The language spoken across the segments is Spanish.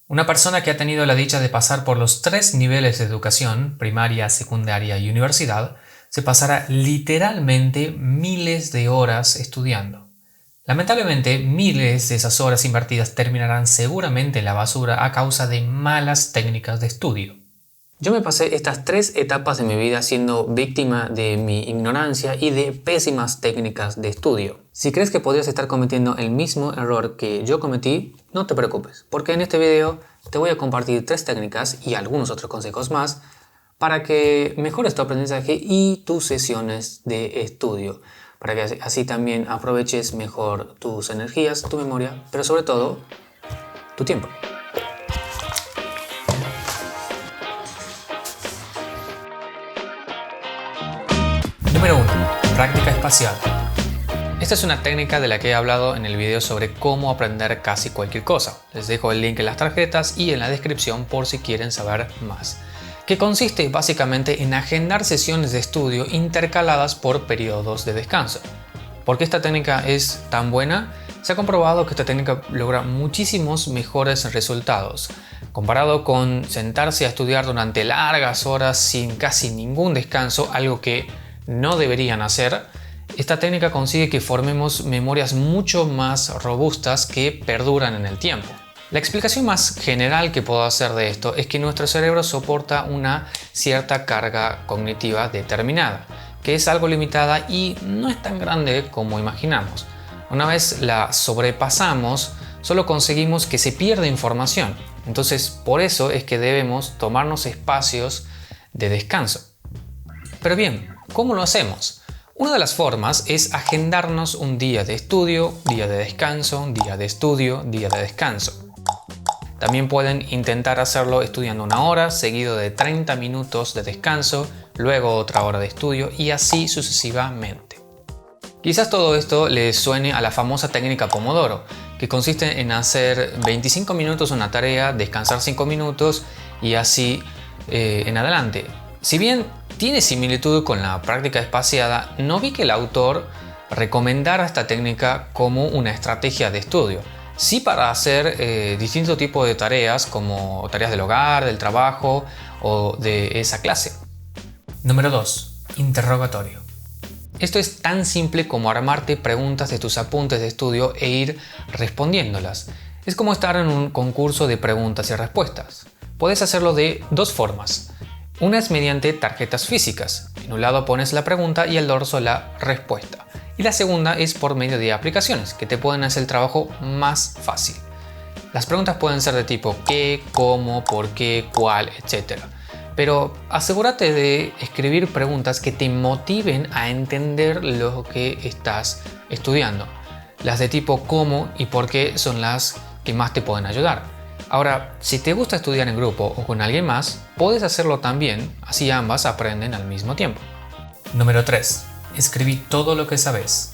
Una persona que ha tenido la dicha de pasar por los tres niveles de educación, primaria, secundaria y universidad, se pasará literalmente miles de horas estudiando. Lamentablemente, miles de esas horas invertidas terminarán seguramente en la basura a causa de malas técnicas de estudio. Yo me pasé estas tres etapas de mi vida siendo víctima de mi ignorancia y de pésimas técnicas de estudio. Si crees que podrías estar cometiendo el mismo error que yo cometí, no te preocupes, porque en este video te voy a compartir tres técnicas y algunos otros consejos más para que mejores tu aprendizaje y tus sesiones de estudio, para que así también aproveches mejor tus energías, tu memoria, pero sobre todo, tu tiempo. Número 1. Práctica espacial. Esta es una técnica de la que he hablado en el video sobre cómo aprender casi cualquier cosa. Les dejo el link en las tarjetas y en la descripción por si quieren saber más. Que consiste básicamente en agendar sesiones de estudio intercaladas por periodos de descanso. ¿Por qué esta técnica es tan buena? Se ha comprobado que esta técnica logra muchísimos mejores resultados. Comparado con sentarse a estudiar durante largas horas sin casi ningún descanso, algo que no deberían hacer, esta técnica consigue que formemos memorias mucho más robustas que perduran en el tiempo. La explicación más general que puedo hacer de esto es que nuestro cerebro soporta una cierta carga cognitiva determinada, que es algo limitada y no es tan grande como imaginamos. Una vez la sobrepasamos, solo conseguimos que se pierda información. Entonces, por eso es que debemos tomarnos espacios de descanso. Pero bien, ¿cómo lo hacemos? Una de las formas es agendarnos un día de estudio, día de descanso, día de estudio, día de descanso. También pueden intentar hacerlo estudiando una hora, seguido de 30 minutos de descanso, luego otra hora de estudio y así sucesivamente. Quizás todo esto les suene a la famosa técnica Pomodoro, que consiste en hacer 25 minutos una tarea, descansar 5 minutos y así en adelante. Si bien tiene similitud con la práctica espaciada, no vi que el autor recomendara esta técnica como una estrategia de estudio. Sí para hacer distintos tipos de tareas, como tareas del hogar, del trabajo o de esa clase. Número 2. Interrogatorio. Esto es tan simple como armarte preguntas de tus apuntes de estudio e ir respondiéndolas. Es como estar en un concurso de preguntas y respuestas. Puedes hacerlo de dos formas. Una es mediante tarjetas físicas. En un lado pones la pregunta y el dorso la respuesta. Y la segunda es por medio de aplicaciones que te pueden hacer el trabajo más fácil. Las preguntas pueden ser de tipo qué, cómo, por qué, cuál, etc. Pero asegúrate de escribir preguntas que te motiven a entender lo que estás estudiando. Las de tipo cómo y por qué son las que más te pueden ayudar. Ahora, si te gusta estudiar en grupo o con alguien más, puedes hacerlo también, así ambas aprenden al mismo tiempo. Número 3. Escribí todo lo que sabes.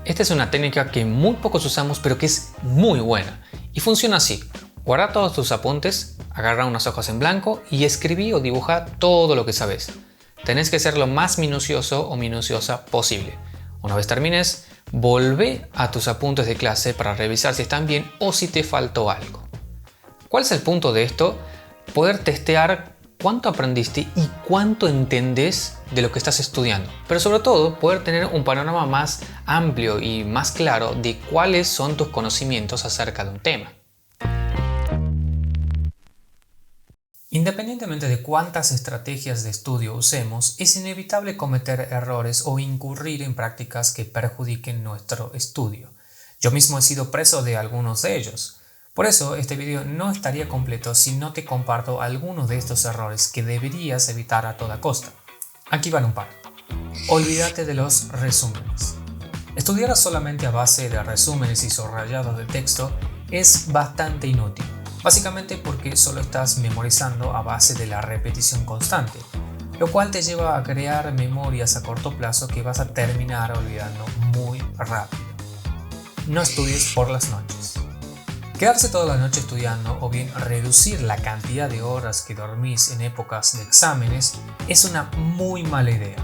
Esta es una técnica que muy pocos usamos, pero que es muy buena. Y funciona así. Guarda todos tus apuntes, agarra unas hojas en blanco y escribí o dibuja todo lo que sabes. Tenés que ser lo más minucioso o minuciosa posible. Una vez termines, volvé a tus apuntes de clase para revisar si están bien o si te faltó algo. ¿Cuál es el punto de esto? Poder testear cuánto aprendiste y cuánto entendés de lo que estás estudiando. Pero sobre todo, poder tener un panorama más amplio y más claro de cuáles son tus conocimientos acerca de un tema. Independientemente de cuántas estrategias de estudio usemos, es inevitable cometer errores o incurrir en prácticas que perjudiquen nuestro estudio. Yo mismo he sido preso de algunos de ellos. Por eso, este video no estaría completo si no te comparto algunos de estos errores que deberías evitar a toda costa. Aquí van un par. Olvídate de los resúmenes. Estudiar solamente a base de resúmenes y subrayados de texto es bastante inútil, básicamente porque solo estás memorizando a base de la repetición constante, lo cual te lleva a crear memorias a corto plazo que vas a terminar olvidando muy rápido. No estudies por las noches. Quedarse toda la noche estudiando o bien reducir la cantidad de horas que dormís en épocas de exámenes es una muy mala idea.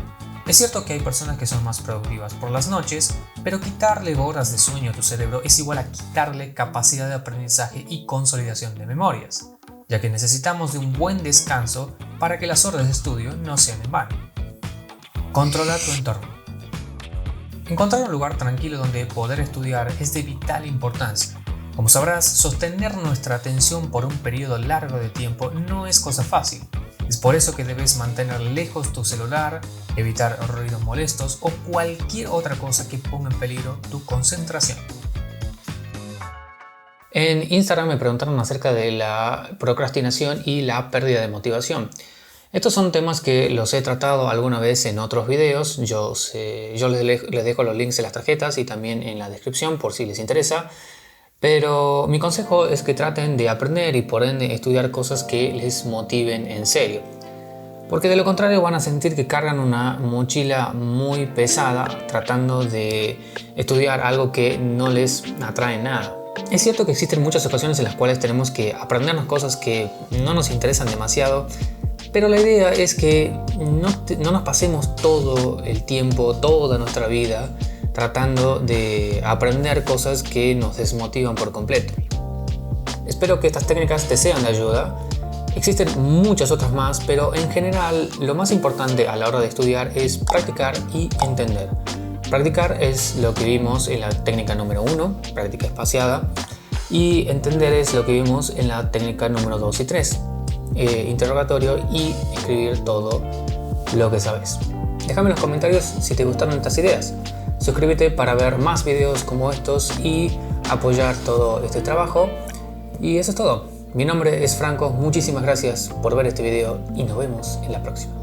Es cierto que hay personas que son más productivas por las noches, pero quitarle horas de sueño a tu cerebro es igual a quitarle capacidad de aprendizaje y consolidación de memorias, ya que necesitamos de un buen descanso para que las horas de estudio no sean en vano. Controla tu entorno. Encontrar un lugar tranquilo donde poder estudiar es de vital importancia. Como sabrás, sostener nuestra atención por un periodo largo de tiempo no es cosa fácil. Es por eso que debes mantener lejos tu celular, evitar ruidos molestos o cualquier otra cosa que ponga en peligro tu concentración. En Instagram me preguntaron acerca de la procrastinación y la pérdida de motivación. Estos son temas que los he tratado alguna vez en otros videos. Yo les dejo los links en las tarjetas y también en la descripción por si les interesa. Pero mi consejo es que traten de aprender y por ende estudiar cosas que les motiven en serio. Porque de lo contrario van a sentir que cargan una mochila muy pesada tratando de estudiar algo que no les atrae nada. Es cierto que existen muchas ocasiones en las cuales tenemos que aprendernos cosas que no nos interesan demasiado, pero la idea es que no nos pasemos todo el tiempo, toda nuestra vida, tratando de aprender cosas que nos desmotivan por completo. Espero que estas técnicas te sean de ayuda. Existen muchas otras más, pero en general lo más importante a la hora de estudiar es practicar y entender. Practicar es lo que vimos en la técnica número 1, práctica espaciada, y entender es lo que vimos en la técnica número 2 y 3. Interrogatorio y escribir todo lo que sabes. Déjame en los comentarios si te gustaron estas ideas. Suscríbete para ver más videos como estos y apoyar todo este trabajo. Y eso es todo. Mi nombre es Franco, muchísimas gracias por ver este video y nos vemos en la próxima.